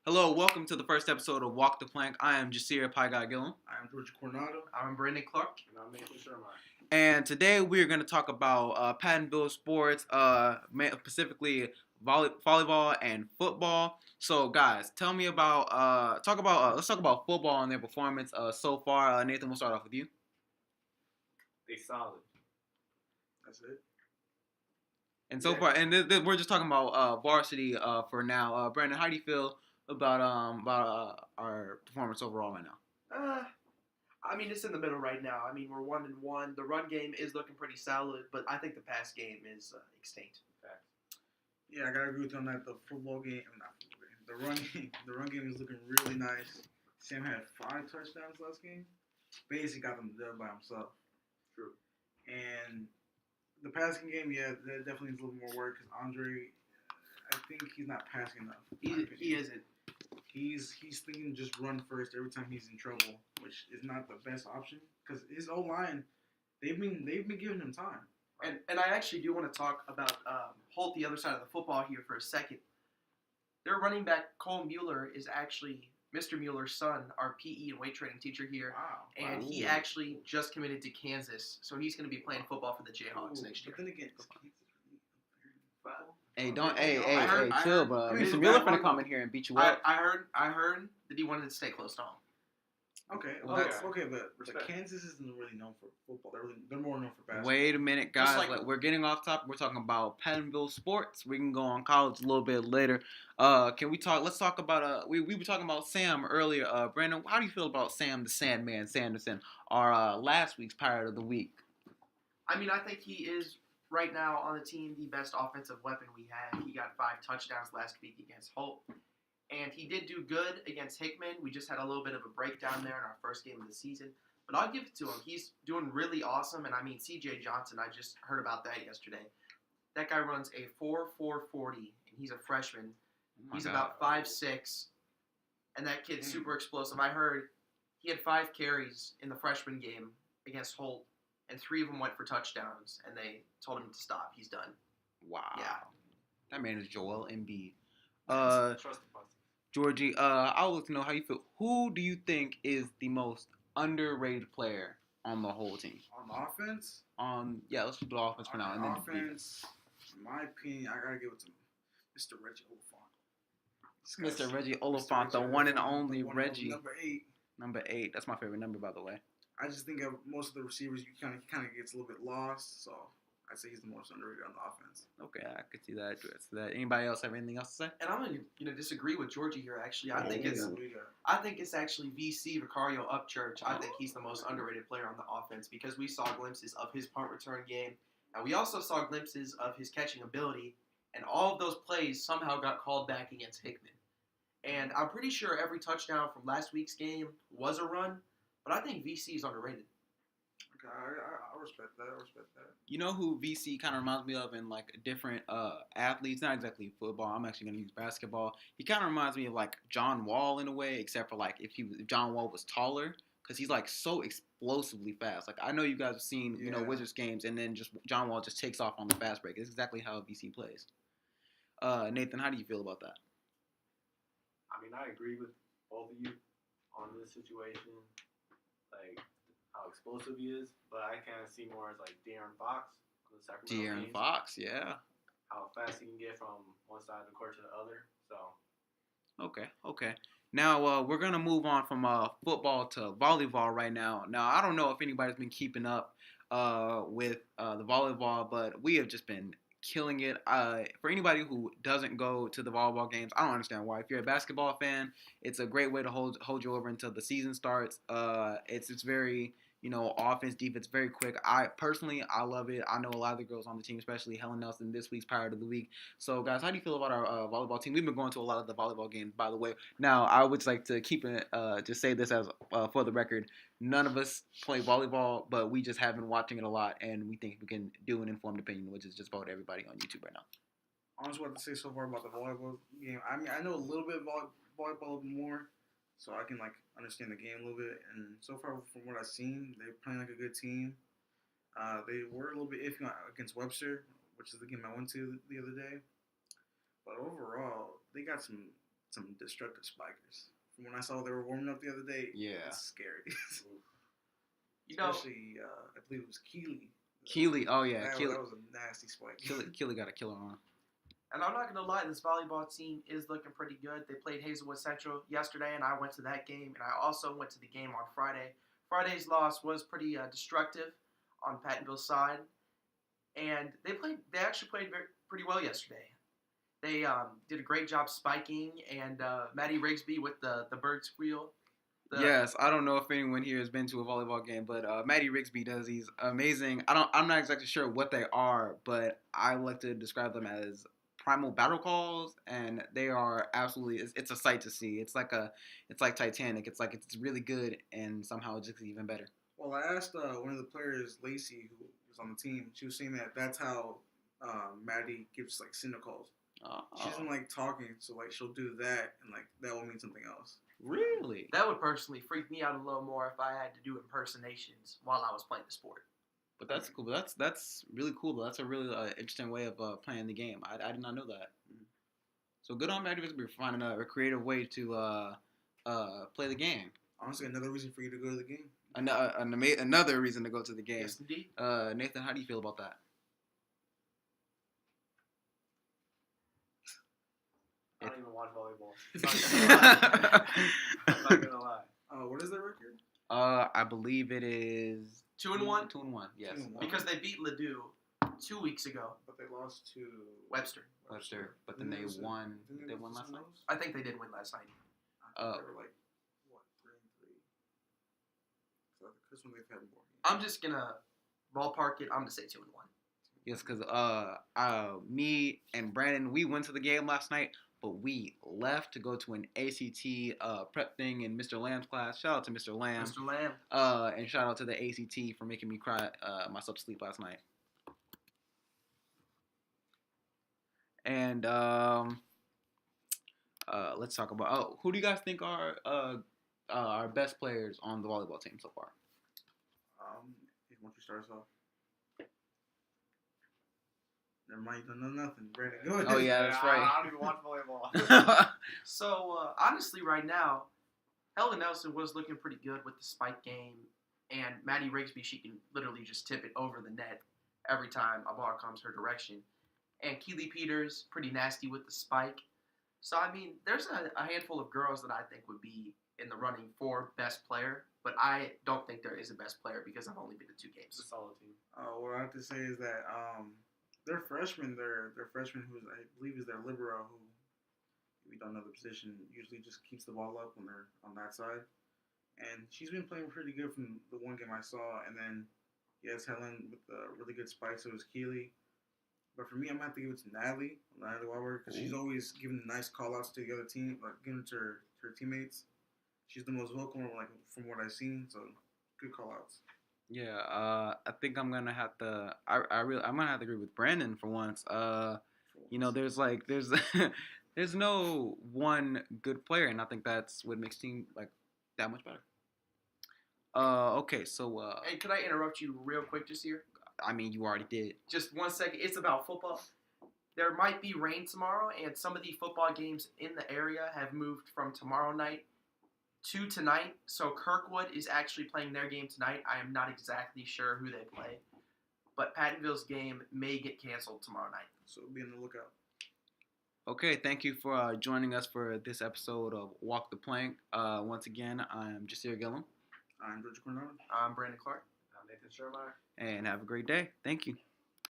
Hello, welcome to the first episode of Walk the Plank. I am Jasir Pai Guy Gillum. I am George Coronado. I'm Brandon Clark. And I'm Nathan Sherman. And today we're going to talk about Pattonville sports, specifically volleyball and football. So, guys, tell me about, let's talk about football and their performance so far. Nathan, we'll start off with you. They solid. That's it. And so far, and we're just talking about varsity for now. Brandon, how do you feel about our performance overall right now? It's in the middle right now. We're 1-1. The run game is looking pretty solid, but I think the pass game is extinct. Yeah, I gotta agree with you on that. The football game, the run game is looking really nice. Sam had 5 touchdowns last game. Basically got them there by himself. True. And the passing game, that definitely needs a little more work because Andre, I think he's not passing enough. He isn't. He's thinking just run first every time he's in trouble, which is not the best option because his O-line, they've been giving him time. And I actually do want to talk about Holt, the other side of the football here for a second. Their running back, Cole Mueller, is actually Mr. Mueller's son, our PE and weight training teacher here. Wow. And he actually just committed to Kansas, so he's going to be playing football for the Jayhawks next year. But then again, Hey, don't, I chill, heard- bro. I Mr. heard- Mueller finna come in here and beat you I up. heard that he wanted to stay close to home. okay, Oh, that's yeah. okay, but Respect. Kansas isn't really known for football. They're more known for basketball. Wait a minute, guys. Just like- we're getting off topic. We're talking about Pattonville sports. We can go on college a little bit later. Can we talk? Let's talk about. We were talking about Sam earlier. Brandon, how do you feel about Sam the Sandman Sanderson, our last week's Pirate of the Week? I think he is right now on the team the best offensive weapon we have. He got 5 touchdowns last week against Holt. And he did do good against Hickman. We just had a little bit of a breakdown there in our first game of the season. But I'll give it to him. He's doing really awesome. And CJ Johnson, I just heard about that yesterday. That guy runs a 4.40, and he's a freshman. He's about 5'6", and that kid's super explosive. I heard he had 5 carries in the freshman game against Holt, and 3 of them went for touchdowns, and they told him to stop. He's done. Wow. Yeah. That man is Joel Embiid. Trust the process. Georgie, I would like to know how you feel. Who do you think is the most underrated player on the whole team? On offense, Let's do the offense for now. on And then offense, in my opinion, I gotta give it to Mr. Reggie Oliphant. Mr. Reggie Oliphant, the one and only Reggie. Number 8. Number 8. That's my favorite number, by the way. I just think of most of the receivers, he kind of gets a little bit lost, so I'd say he's the most underrated on the offense. Okay, I could see that. Anybody else have anything else to say? And I'm going to disagree with Georgie here, actually. I think Oh. it's actually VC, Vicario Upchurch. I think he's the most underrated player on the offense because we saw glimpses of his punt return game, and we also saw glimpses of his catching ability, and all of those plays somehow got called back against Hickman. And I'm pretty sure every touchdown from last week's game was a run, but I think VC is underrated. Okay, I respect that. You know who VC kind of reminds me of in like different athletes? Not exactly football. I'm actually going to use basketball. He kind of reminds me of like John Wall in a way, except for like if John Wall was taller, because he's like so explosively fast. Like I know you guys have seen Wizards games, and then just John Wall just takes off on the fast break. It's exactly how VC plays. Nathan, how do you feel about that? I agree with both of you on this situation. Like how explosive he is, but I kind of see more as like De'Aaron Fox on the Sacramento De'Aaron Kings. Fox, yeah. How fast he can get from one side of the court to the other. So Okay. Now we're gonna move on from football to volleyball right now. Now I don't know if anybody's been keeping up with the volleyball, but we have just been killing it. For anybody who doesn't go to the volleyball games, I don't understand why. If you're a basketball fan, it's a great way to hold you over until the season starts. It's very offense, defense, very quick. I love it. I know a lot of the girls on the team, especially Helen Nelson, this week's Pirate of the Week. So, guys, how do you feel about our volleyball team? We've been going to a lot of the volleyball games, by the way. Now, I would like to keep it, just say this as for the record. None of us play volleyball, but we just have been watching it a lot, and we think we can do an informed opinion, which is just about everybody on YouTube right now. Honestly, what to say so far about the volleyball game? I know a little bit about volleyball more, so I can understand the game a little bit. And so far, from what I've seen, they're playing like a good team. They were a little bit iffy against Webster, which is the game I went to the other day. But overall, they got some some destructive spikers. From when I saw they were warming up the other day, Yeah. it's scary. You know, Especially, I believe it was Keely. Keely, oh yeah, That Keely, was a nasty spike. Keely got a killer on. and I'm not gonna lie, this volleyball team is looking pretty good. They played Hazelwood Central yesterday, and I went to that game, and I also went to the game on Friday. Friday's loss was pretty destructive on Pattonville's side, and they actually played pretty well yesterday. They did a great job spiking, and Maddie Rigsby with the bird squeal. Yes, I don't know if anyone here has been to a volleyball game, but Maddie Rigsby does these amazing. I'm not exactly sure what they are, but I like to describe them as primal battle calls, and they are absolutely. It's a sight to see. It's like Titanic. It's really good, and somehow it's just even better. Well, I asked one of the players, Lacey, who was on the team. She was saying that that's how Maddie gives like signal calls. She doesn't like talking, so like she'll do that, and like that will mean something else. Really? That would personally freak me out a little more if I had to do impersonations while I was playing the sport. But that's cool. That's really cool. That's a really interesting way of playing the game. I did not know that. So good on Maddie Rigsby for finding a creative way to play the game. Honestly, another reason for you to go to the game. Another reason to go to the game. Yes, indeed. Nathan, how do you feel about that? I don't even watch volleyball. I'm I'm not gonna lie. What is their record? I believe it is 2-1. 2-1. Yes. 2-1. Because they beat Ladue 2 weeks ago. But they lost to Webster. Webster, but then they won. Didn't They won lose last to night. Sonos? I think they did win last night. I think they were like what 3-3. So this one they've had more. I'm just gonna ballpark it. I'm gonna say 2-1. Yes, because me and Brandon, we went to the game last night, but we left to go to an ACT prep thing in Mr. Lamb's class. Shout out to Mr. Lamb. Mr. Lamb. And shout out to the ACT for making me cry myself to sleep last night. And let's talk about who do you guys think are our best players on the volleyball team so far? Once you start us off. Never mind, you don't know nothing. Brandon, go ahead. Oh yeah, that's right. I don't even watch volleyball. So honestly, right now, Helen Nelson was looking pretty good with the spike game, and Maddie Rigsby, she can literally just tip it over the net every time a ball comes her direction. And Keely Peters, pretty nasty with the spike. So I mean, there's a handful of girls that I think would be in the running for best player, but I don't think there is a best player because I've only been to 2 It's a games. solid team. What I have to say is that their freshman, their freshman, who I believe is their libero, who if we don't know the position, usually just keeps the ball up when they're on that side. And she's been playing pretty good from the one game I saw. And then yes, Helen with the really good spike, so is Keely. But for me, I'm gonna have to give it to Natalie Walberg, because she's always giving nice call outs to the other team, like giving it to her teammates. She's the most vocal, like from what I've seen. So good call outs. Yeah, I think I'm gonna have to. I'm gonna have to agree with Brandon for once. You know, there's there's no one good player, and I think that's what makes team like that much better. Okay, so Hey, could I interrupt you real quick just here? I mean, you already did. Just 1 second. It's about football. There might be rain tomorrow, and some of the football games in the area have moved from tomorrow night to tonight. So Kirkwood is actually playing their game tonight. I am not exactly sure who they play, but Pattonville's game may get canceled tomorrow night. So be on the lookout. Okay, thank you for joining us for this episode of Walk the Plank. Once again, I'm Jasir Gillum, I'm George Coronado. I'm Brandon Clark. Nathan Shermeyer. and have a great day. Thank you.